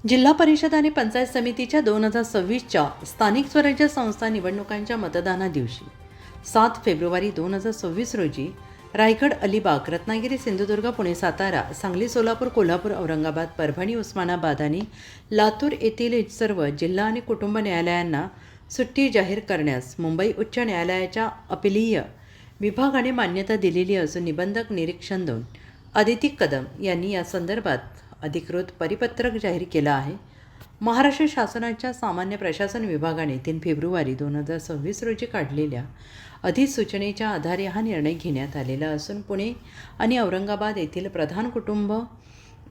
जिल्हा परिषद आणि पंचायत समितीच्या 2026च्या स्थानिक स्वराज्य संस्था निवडणुकांच्या मतदाना दिवशी 7 फेब्रुवारी 2026 रोजी रायगड, अलिबाग, रत्नागिरी, सिंधुदुर्ग, पुणे, सातारा, सांगली, सोलापूर, कोल्हापूर, औरंगाबाद, परभणी, उस्मानाबाद आणि लातूर येथील सर्व जिल्हा आणि कुटुंब न्यायालयांना सुट्टी जाहीर करण्यास मुंबई उच्च न्यायालयाच्या अपीलीय विभागाने मान्यता दिलेली असून निबंधक निरीक्षण 2 अदिती कदम यांनी या संदर्भात अधिकृत परिपत्रक जाहीर केलं आहे. महाराष्ट्र शासनाच्या सामान्य प्रशासन विभागाने 3 फेब्रुवारी 2026 रोजी काढलेल्या अधिसूचनेच्या आधारे हा निर्णय घेण्यात आलेला असून पुणे आणि औरंगाबाद येथील प्रधान कुटुंब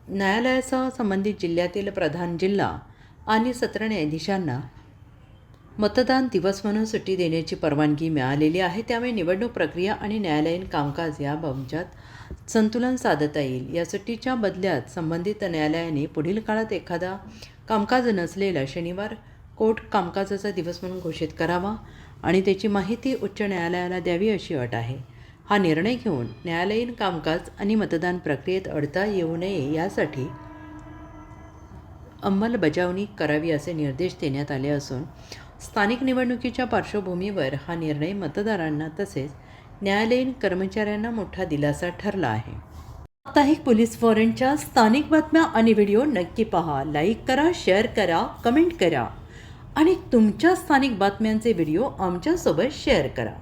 न्यायालयासह संबंधित जिल्ह्यातील प्रधान जिल्हा आणि सत्र न्यायाधीशांना मतदान दिवस म्हणून सुट्टी देण्याची परवानगी मिळालेली आहे. त्यामुळे निवडणूक प्रक्रिया आणि न्यायालयीन कामकाज याबाबत संतुलन साधता येईल. या सुट्टीच्या बदल्यात संबंधित न्यायालयाने पुढील काळात एखादा कामकाज नसलेला शनिवार कोर्ट कामकाजाचा दिवस म्हणून घोषित करावा आणि त्याची माहिती उच्च न्यायालयाला द्यावी अशी अट आहे. हा निर्णय घेऊन न्यायालयीन कामकाज आणि मतदान प्रक्रियेत अडथळा येऊ नये यासाठी अंमलबजावणी करावी असे निर्देश देण्यात आले असून स्थानिक निवडणुकीच्या पार्श्वभूमीवर हा निर्णय मतदारांना तसेच न्यायालयीन कर्मचाऱ्यांना मोठा दिलासा ठरला आहे. साप्ताहिक पोलीस वॉरंटच्या स्थानिक बातम्या आणि व्हिडिओ नक्की पहा. लाईक करा, शेअर करा, कमेंट करा आणि तुमच्या स्थानिक बातम्यांचे व्हिडिओ आमच्यासोबत शेअर करा.